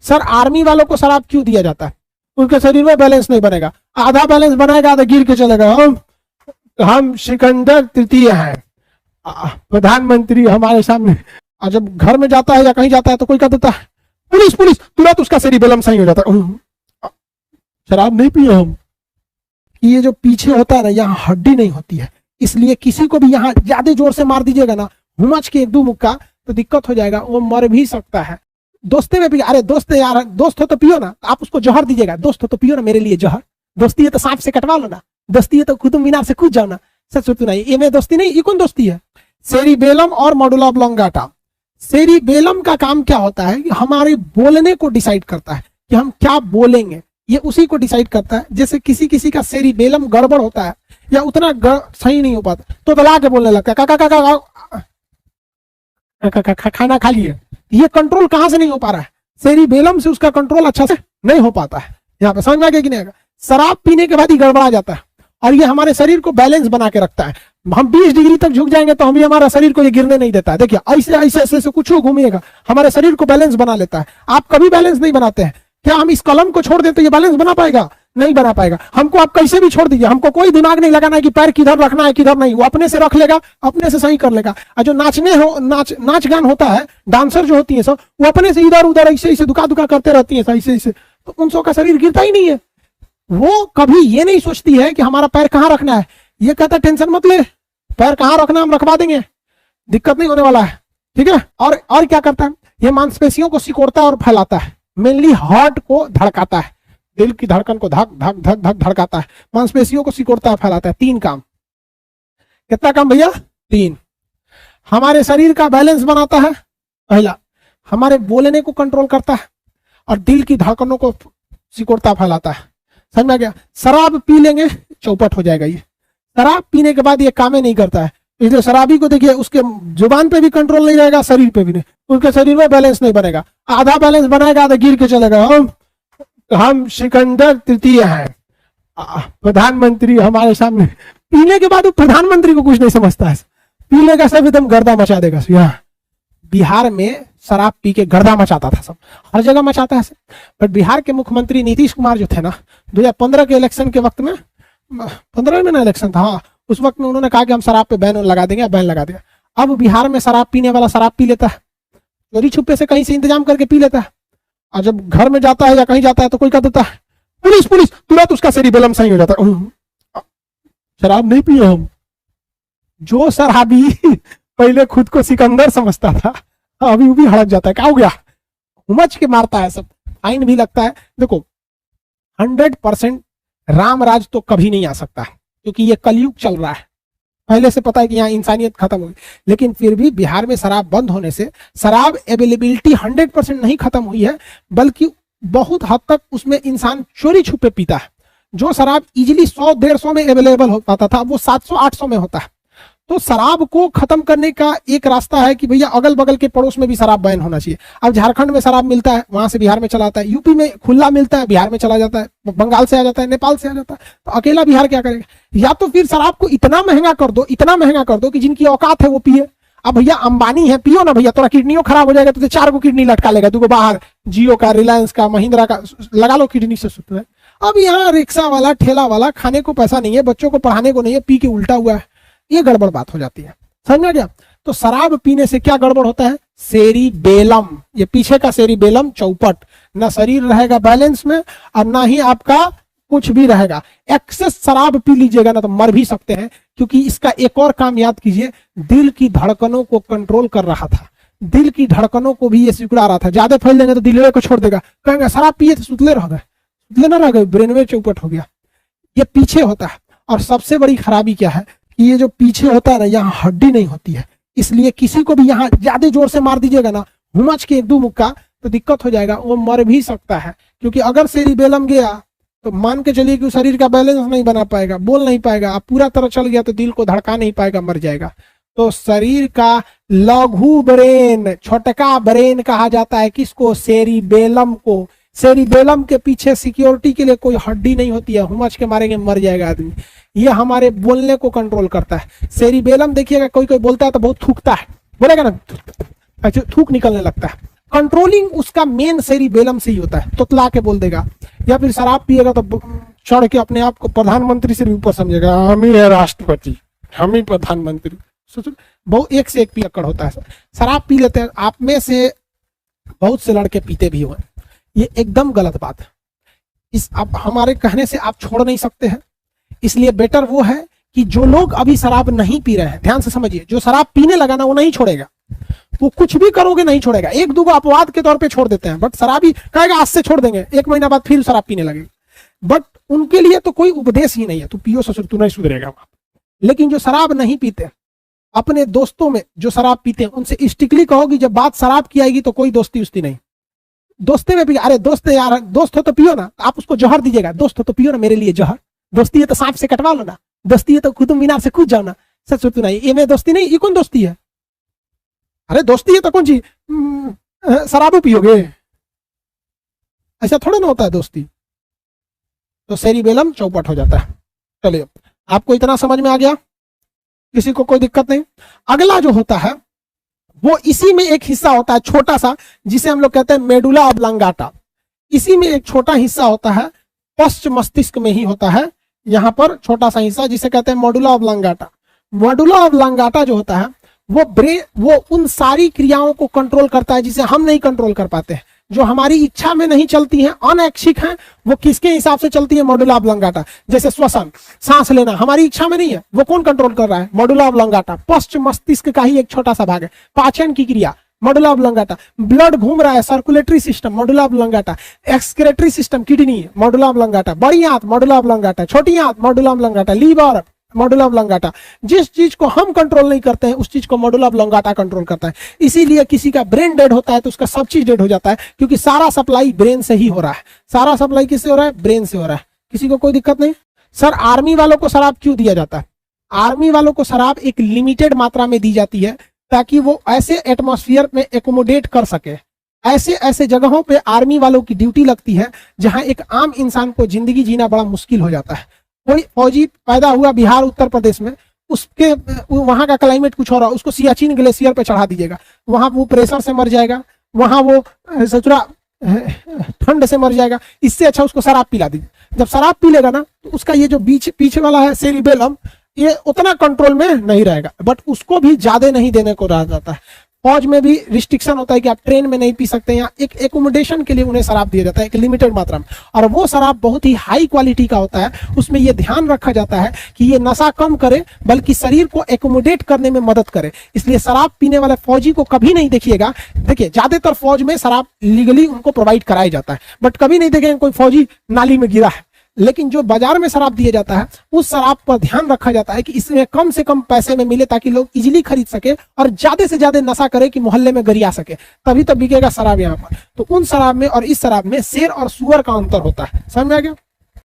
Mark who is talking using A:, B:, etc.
A: Sir army वालों को शराब क्यों दिया जाता है? उनके शरीर में बैलेंस नहीं बनेगा, आधा बैलेंस बनाएगा आधा गिर के चलेगा। हम सिकंदर तृतीय हैं, प्रधानमंत्री हमारे सामने। और जब घर में जाता है या कहीं जाता है तो कोई कह देता है पुलिस पुलिस, तुरंत उसका सेरिबेलम सही हो जाता है। शराब नहीं पिए हम। ये जो पीछे होता है ना, यहाँ हड्डी नहीं होती है, इसलिए किसी को भी यहाँ ज्यादा जोर से मार दीजिएगा ना, हुमच के एक दो मुक्का, तो दिक्कत हो जाएगा, वो मर भी सकता है। दोस्ती में भी, अरे दोस्त यार, दोस्त हो तो पियो ना, आप उसको जहर दीजिएगा, दोस्त हो तो पियो ना मेरे लिए जहर। दोस्ती है तो सांप से कटवा लो ना, दोस्ती है तो कुतुब मीनार से कूद जाओ ना। सच सुनना, ये में दोस्ती नहीं, ये कौन दोस्ती है? सेरिबेलम और मेडुला ऑब्लोंगाटा। सेरिबेलम का काम क्या होता है कि हमारे बोलने को डिसाइड करता है कि हम क्या बोलेंगे, ये उसी को डिसाइड करता है। जैसे किसी किसी का सेरिबेलम गड़बड़ होता है या उतना सही नहीं हो पाता तो दला के बोलने लगता है खाना खा लिए। ये कंट्रोल कहां से नहीं हो पा रहा है? सेरिबेलम से उसका कंट्रोल अच्छा से नहीं हो पाता है। यहाँ पे समझ में आ गया कि नहीं आएगा? शराब पीने के बाद ही गड़बड़ा जाता है और ये हमारे शरीर को बैलेंस बना के रखता है। हम 20 डिग्री तक झुक जाएंगे तो हम हमारा शरीर को ये गिरने नहीं देता है। देखिए ऐसे ऐसे ऐसे कुछ घूमिएगा, हमारे शरीर को बैलेंस बना लेता है। आप कभी बैलेंस नहीं बनाते हैं। क्या हम इस कलम को छोड़ देते ये बैलेंस बना पाएगा? नहीं बना पाएगा। हमको आप कैसे भी छोड़ दीजिए, हमको कोई दिमाग नहीं लगाना है कि पैर किधर रखना है किधर नहीं, वो अपने से रख लेगा, अपने से सही कर लेगा। और जो नाच गान होता है, डांसर जो होती है सब, वो अपने से इधर उधर ऐसे ऐसे दुका दुका करते रहती है ऐसे ऐसे, तो उन सबका शरीर गिरता ही नहीं है। वो कभी ये नहीं सोचती है कि हमारा पैर कहाँ रखना है। ये कहता टेंशन मत ले, पैर कहाँ रखना हम रखवा देंगे, दिक्कत नहीं होने वाला है, ठीक है। और क्या करता है, ये मांसपेशियों को सिकोड़ता है और फैलाता है। मेनली हार्ट को धड़काता है, दिल की धड़कन को धक धक धक धक धड़काता है, मांसपेशियों को सिकोड़ता है, फैलाता है। 3 काम। कितना काम भैया? 3। हमारे शरीर का बैलेंस बनाता है, पहला। हमारे बोलने को कंट्रोल करता है और दिल की धड़कनों को सिकोड़ता फैलाता है। समझ में आ गया? शराब पी लेंगे चौपट हो जाएगा। ये शराब पीने के बाद ये कामें नहीं करता है, इसलिए शराबी को देखिए उसके जुबान पे भी कंट्रोल नहीं रहेगा, शरीर पे भी नहीं, उनके शरीर में बैलेंस नहीं बनेगा, आधा बैलेंस बनाएगा आधा गिर के चलेगा। हम सिकंदर तृतीय हैं, प्रधानमंत्री हमारे सामने। पीने के बाद वो प्रधानमंत्री को कुछ नहीं समझता है, पी लेगा सब एकदम गर्दा मचा देगा। यहाँ बिहार में शराब पी के गर्दा मचाता था, सब हर जगह मचाता है। बट बिहार के मुख्यमंत्री नीतीश कुमार जो थे ना, 2015 के इलेक्शन के वक्त में, 15 में ना इलेक्शन था, हाँ, उस वक्त में उन्होंने कहा कि हम शराब पे बैन लगा देंगे, बैन लगा दिया। अब बिहार में शराब पीने वाला शराब पी लेता है, चोरी छुपे से कहीं से इंतजाम करके पी लेता है, और जब घर में जाता है या कहीं जाता है तो कोई कह देता है पुलिस पुलिस, तुरंत उसका सेरिबेलम सही हो जाता है। शराब नहीं पिए हम। जो शराबी पहले खुद को सिकंदर समझता था, अभी वो भी हड़क जाता है, क्या हो गया, उमच के मारता है, सब फाइन भी लगता है। देखो 100% राम राज तो कभी नहीं आ सकता है, क्योंकि ये कलयुग चल रहा है, पहले से पता है कि यहाँ इंसानियत खत्म हो गई। लेकिन फिर भी बिहार में शराब बंद होने से शराब अवेलेबिलिटी 100% नहीं खत्म हुई है, बल्कि बहुत हद तक उसमें इंसान चोरी छुपे पीता है। जो शराब इजिली 100-150 में अवेलेबल हो पाता था, वो 700-800 में होता है। तो शराब को खत्म करने का एक रास्ता है कि भैया अगल बगल के पड़ोस में भी शराब बैन होना चाहिए। अब झारखंड में शराब मिलता है, वहां से बिहार में चला आता है, यूपी में खुला मिलता है, बिहार में चला जाता है, बंगाल से आ जाता है, नेपाल से आ जाता है, तो अकेला बिहार क्या करेगा? या तो फिर शराब को इतना महंगा कर दो, इतना महंगा कर दो कि जिनकी औकात है वो पिए। अब भैया अंबानी है, पियो ना भैया, थोड़ा किडनियों खराब हो जाएगा तो 4 गो किडनी लटका लेगा, 2 गो बाहर, जियो का, रिलायंस का, महिंद्रा का, लगा लो किडनी से सुत है। अब यहाँ रिक्शा वाला, ठेला वाला, खाने को पैसा नहीं है, बच्चों को पढ़ाने को नहीं है, पी के उल्टा हुआ है, ये गड़बड़ बात हो जाती है। समझ में गया? तो शराब पीने से क्या गड़बड़ होता है? सेरिबेलम, ये पीछे का सेरिबेलम चौपट, ना शरीर रहेगा बैलेंस में और ना ही आपका कुछ भी रहेगा। एक्सेस शराब पी लीजिएगा ना तो मर भी सकते हैं, क्योंकि इसका एक और काम याद कीजिए, दिल की धड़कनों को कंट्रोल कर रहा था, दिल की धड़कनों को भी ये सिकुड़ा रहा था। ज्यादा फैल देंगे तो दिल को छोड़ देगा, कहेंगे शराब पिए तो सुतले रह गए, सुतले ना रह गए, ब्रेन में चौपट हो गया। ये पीछे होता है। और सबसे बड़ी खराबी क्या है कि ये जो पीछे होता है ना, यहाँ हड्डी नहीं होती है, इसलिए किसी को भी यहाँ ज्यादा जोर से मार दीजिएगा ना, हुमच के एक दो मुक्का, तो दिक्कत हो जाएगा, वो मर भी सकता है। क्योंकि अगर सेरिबेलम गया तो मान के चलिए कि शरीर का बैलेंस नहीं बना पाएगा, बोल नहीं पाएगा, अब पूरा तरह चल गया तो दिल को धड़का नहीं पाएगा, मर जाएगा। तो शरीर का लघु ब्रेन, छोटका ब्रेन कहा जाता है किसको? सेरिबेलम को। सेरिबेलम के पीछे सिक्योरिटी के लिए कोई हड्डी नहीं होती है, हुमच के मारेंगे मर जाएगा आदमी। ये हमारे बोलने को कंट्रोल करता है। सेरिबेलम देखिएगा, कोई कोई बोलता है तो बहुत थूकता है, बोलेगा ना, अच्छा थूक निकलने लगता है। कंट्रोलिंग उसका मेन सेरिबेलम से ही होता है, तुतला के बोल देगा, या फिर शराब पिएगा तो चढ़ के अपने आप को प्रधानमंत्री से भी ऊपर समझेगा, हम ही है राष्ट्रपति, हम ही प्रधानमंत्री। बहुत एक से एक पियक्कड़ होता है। शराब पी लेते हैं, आप में से बहुत से लड़के पीते भी हुए, ये एकदम गलत बात है। इस आप हमारे कहने से आप छोड़ नहीं सकते हैं, इसलिए बेटर वो है कि जो लोग अभी शराब नहीं पी रहे हैं, ध्यान से समझिए, जो शराब पीने लगा ना वो नहीं छोड़ेगा, वो कुछ भी करोगे नहीं छोड़ेगा। एक दो अपवाद के तौर पे छोड़ देते हैं, बट शराबी कहेगा आज से छोड़ देंगे, 1 महीना बाद फिर शराब पीने लगेगा, बट उनके लिए तो कोई उपदेश ही नहीं है, तू पियो ससुर तू नहीं सुधरेगा। लेकिन जो शराब नहीं पीते, अपने दोस्तों में जो शराब पीते हैं उनसे स्ट्रिक्टली कहो कि जब बात शराब की आएगी तो कोई दोस्ती उस्ती नहीं। दोस्ती में भी अरे दोस्त यार, दोस्त हो तो पियो ना, आप उसको जहर दीजिएगा, दोस्त हो तो पियो ना मेरे लिए जहर, दोस्ती है तो सांप से कटवा लो ना, दोस्ती है तो कुतुब मीनार से कूद जाओ ना। सच तो नहीं, ये में दोस्ती नहीं, ये कौन दोस्ती है? अरे दोस्ती है तो कौन सी शराबो पियोगे, ऐसा थोड़ा ना होता है दोस्ती। तो सेरिबेलम चौपट हो जाता है। चलिए, आपको इतना समझ में आ गया, किसी को कोई दिक्कत नहीं। अगला जो होता है वो इसी में एक हिस्सा होता है छोटा सा, जिसे हम लोग कहते हैं मेडुला ऑब्लांगाटा। इसी में एक छोटा हिस्सा होता है, पश्च मस्तिष्क में ही होता है, यहाँ पर छोटा सा हिस्सा जिसे कहते हैं मेडुला ऑब्लांगाटा। मेडुला ऑब्लांगाटा जो होता है वो उन सारी क्रियाओं को कंट्रोल करता है जिसे हम नहीं कंट्रोल कर पाते हैं, जो हमारी इच्छा में नहीं चलती हैं, अनैच्छिक हैं, वो किसके हिसाब से चलती है? Medulla oblongata. जैसे श्वसन, सांस लेना हमारी इच्छा में नहीं है, वो कौन कंट्रोल कर रहा है? Medulla oblongata. पश्च मस्तिष्क का ही एक छोटा सा भाग है। पाचन की क्रिया मेडुला ऑब्लांगाटा। ब्लड घूम रहा है, circulatory system medulla oblongata. Excretory system kidney medulla oblongata. बड़ी आंत मेडुला ऑब्लांगाटा। छोटी आंत medulla oblongata. Liver medulla oblongata. जिस चीज को हम कंट्रोल नहीं करते हैं उस चीज को मेडुला ऑब्लांगाटा कंट्रोल करता है। इसीलिए किसी का ब्रेन डेड होता है तो उसका सब चीज डेड हो जाता है, क्योंकि सारा सप्लाई ब्रेन से ही हो रहा है। सारा सप्लाई किससे हो रहा है? ब्रेन से हो रहा है। किसी को कोई दिक्कत नहीं। सर आर्मी वालों को शराब क्यों दिया जाता है? आर्मी वालों को शराब एक लिमिटेड मात्रा में दी जाती है ताकि वो ऐसे एटमॉस्फेयर में एकोमोडेट कर सके। ऐसे ऐसे जगहों पे आर्मी वालों की ड्यूटी लगती है जहां एक आम इंसान को जिंदगी जीना बड़ा मुश्किल हो जाता है। कोई फौजी पैदा हुआ बिहार उत्तर प्रदेश में, उसके वहां का क्लाइमेट कुछ हो रहा है, उसको सियाचिन ग्लेशियर पे चढ़ा दीजिएगा, वहां वो प्रेशर से मर जाएगा, वहां वो सचुरा ठंड से मर जाएगा। इससे अच्छा उसको शराब पिला दीजिए। जब शराब पी लेगा ना तो उसका ये जो पीछे वाला है सेरिबेलम, ये उतना कंट्रोल में नहीं रहेगा, बट उसको भी ज्यादा नहीं देने को रहा जाता है। फौज में भी रिस्ट्रिक्शन होता है कि आप ट्रेन में नहीं पी सकते, या एक एकोमोडेशन के लिए उन्हें शराब दिया जाता है एक लिमिटेड मात्रा में, और वो शराब बहुत ही हाई क्वालिटी का होता है। उसमें ये ध्यान रखा जाता है कि ये नशा कम करे बल्कि शरीर को एकोमोडेट करने में मदद करे। इसलिए शराब पीने वाले फौजी को कभी नहीं देखिएगा। देखिए ज्यादातर फौज में शराब लीगली उनको प्रोवाइड कराया जाता है, बट कभी नहीं देखेंगे कोई फौजी नाली में गिरा है। लेकिन जो बाजार में शराब दिया जाता है उस शराब पर ध्यान रखा जाता है कि इसमें कम से कम पैसे में मिले ताकि लोग इजीली खरीद सके और ज्यादा से ज्यादा नशा करे कि मोहल्ले में गरिया सके, तभी तो बिकेगा शराब यहाँ पर। तो उन शराब में और इस शराब में शेर और सुअर का अंतर होता है। समझ में आ गया?